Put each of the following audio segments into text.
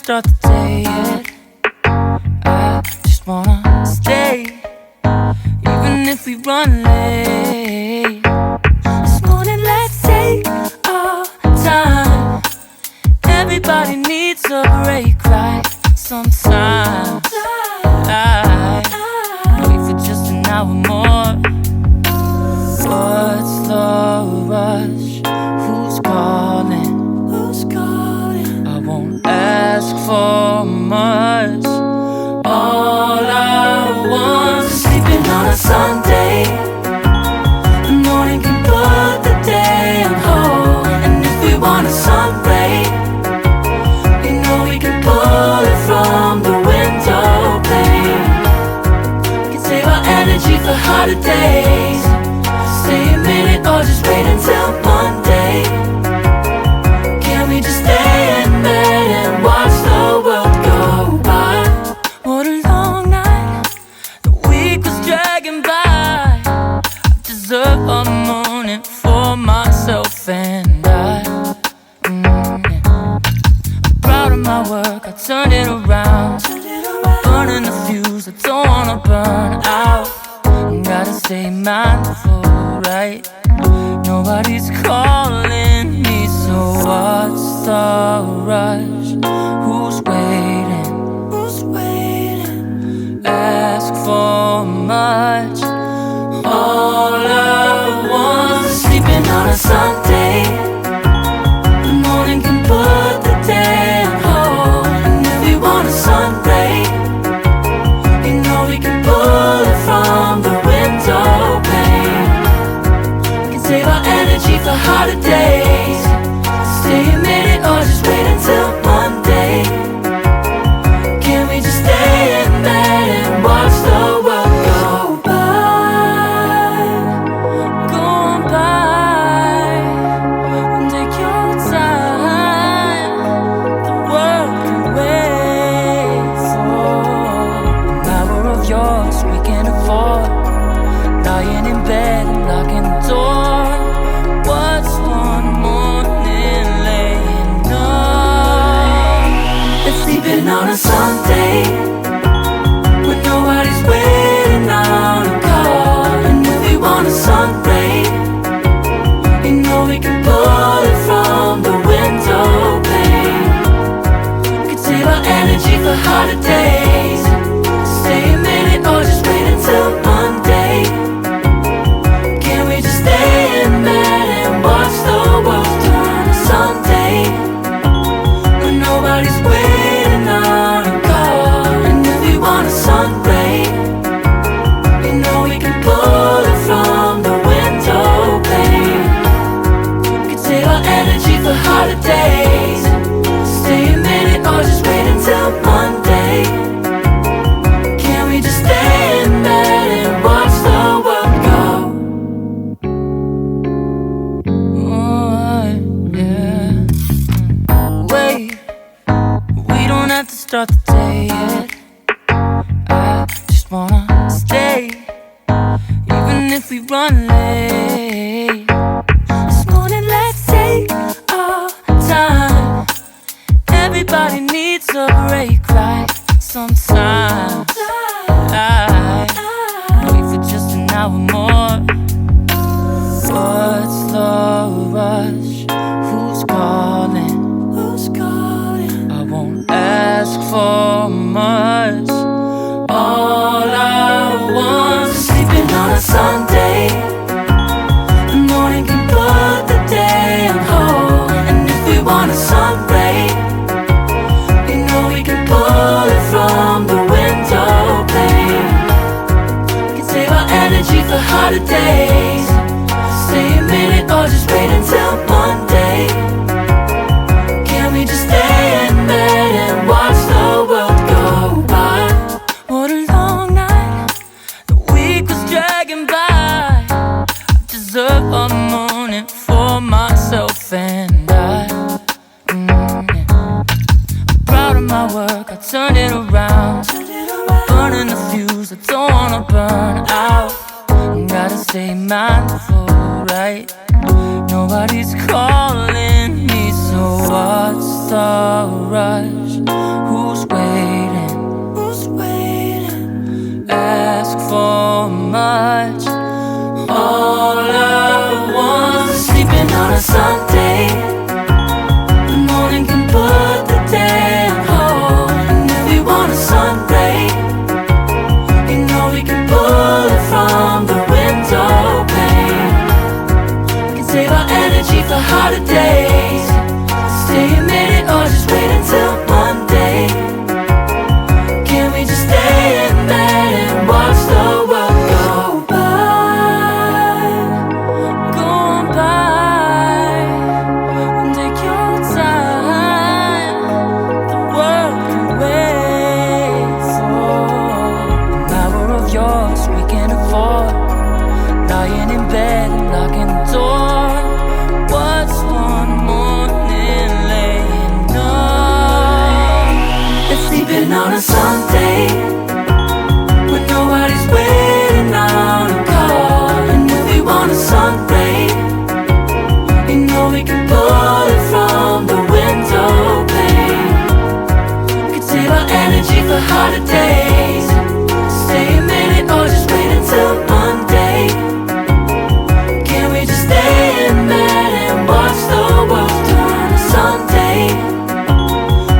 start the day yet. I just wanna stay, even if we run late. This morning, let's take our time. Everybody needs a break, right? Sometimes I wait for just an hour more. What's the rush? Who's calling? Who's calling? I won't ask for much. All I want is sleeping on a Sunday. The morning can put the day on hold. And if we want a sun ray, you know we can pull it from the window pane. We can save our energy for harder days. Stay a minute or just wait until Monday. Can we just stay in bed and watch the world go by? What a long night, the week was dragging by. I deserve a morning for myself and I. I'm proud of my work, I turned it around. I'm burning the fuse, I don't wanna burn out. Gotta stay mindful, right? Nobody's calling me, so what's the rush? Who's waiting? Who's waiting? Ask for much. All I want is sleeping on a Sunday. The morning can put the day on hold. And if we want a sun ray, you know we can pull it from the window pane. We can save our energy for harder days. Stay a minute or just wait until Monday. Can we just stay in bed and watch the world go by? Go on by and take your time. The world can wait for an hour of yours we can afford. Lying in bed and locking the door. What's one morning laying up? It's sleeping on a Sunday when nobody's waiting on a call. And if we want a sun ray, you know we can pull it from the window pane. We can save our energy for harder days. Stay a minute or just wait until Monday. Can we just stay in bed and watch the world turn to Sunday when nobody's waiting on a call? And if we want a sun ray, you know we can pull it from the window pane. We can save our energy for harder days. Stay a minute or just wait until Monday. Can we just stay in bed and watch the world go? Oh, yeah. Wait, we don't have to start the day yet. I just wanna stay, even if we run late. This morning, let's take our time. Everybody needs a break, right? Sometimes I wait for just an hour more. What's the rush? Who's calling? Who's calling? I won't ask for much. All I want is sleeping on a Sunday. The morning can put the day on hold. And if we want a sun ray, you know we can pull it from the window pane. We can save our energy for harder days. Stay a minute or just wait until Monday. Can we just stay in bed and watch the world go by? What a long night, the week was dragging by. I deserve a morning for myself and I. Proud of my work, I turned it around. Burning the fuse, I don't wanna burn out. Gotta stay mindful, right? Nobody's calling me, so what's the rush? sleeping on a Sunday when nobody's waiting on a call. And if we want a sun ray, you know we can pull it from the window pane. We can save our energy for harder days. Stay a minute or just wait until Monday. Can we just stay in bed and watch the world turn to Sunday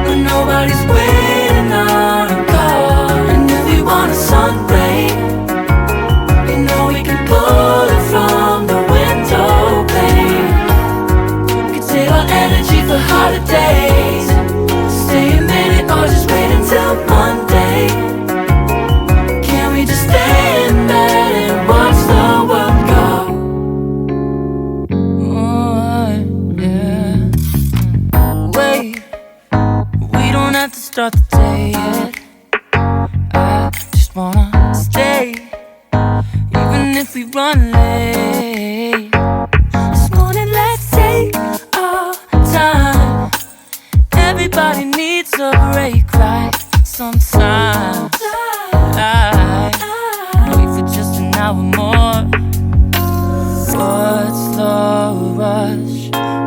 when nobody's waiting on a call? And if we want a sun ray, you know we can pull it from the window pane. We can save our energy for harder days. Stay a minute or just wait until Monday. Can we just stay in bed and watch the world go? Oh, yeah. Wait, we don't have to start the day yet. I just wanna stay, even if we run late. This morning, let's take our time. Everybody needs a break, right? Sometimes I wait for just an hour more. What's the rush?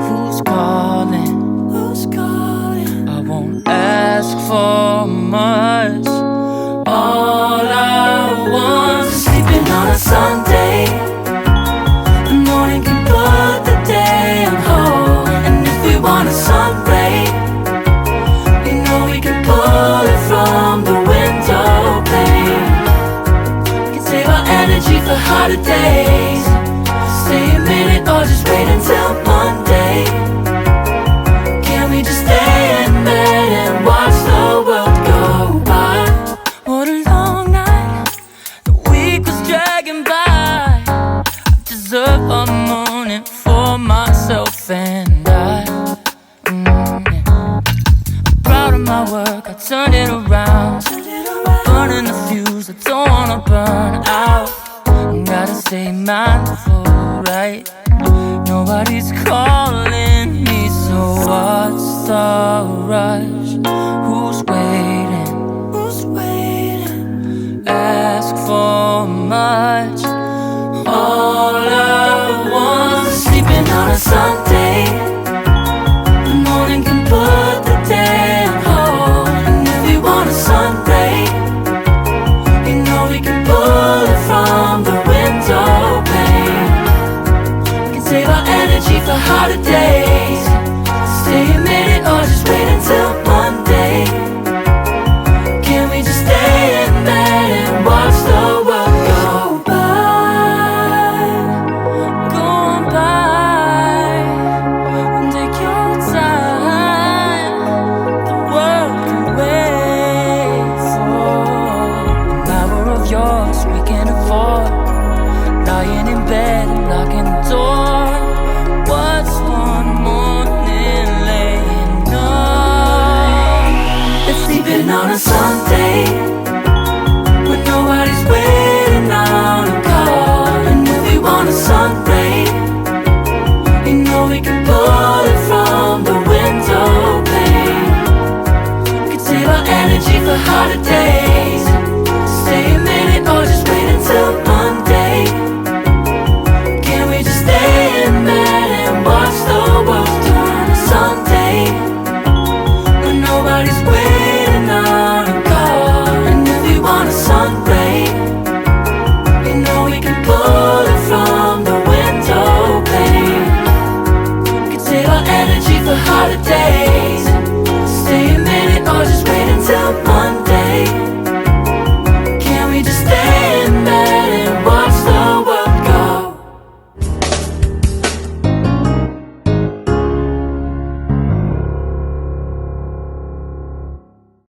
Who's calling? Who's calling? I won't ask for much. All I want is sleeping on a Sunday. The morning can put the day on hold. And if we want a sun ray, you know we can pull it from the window pane. We can save our energy for harder days. Stay a minute or just wait until Monday. Can we just stay in bed and watch the world go by? What a long night, the week was dragging by. I deserve a morning for myself and I. I'm proud of my work, I turned it around. I'm burning the fuse, I don't wanna burn out. Gotta stay mindful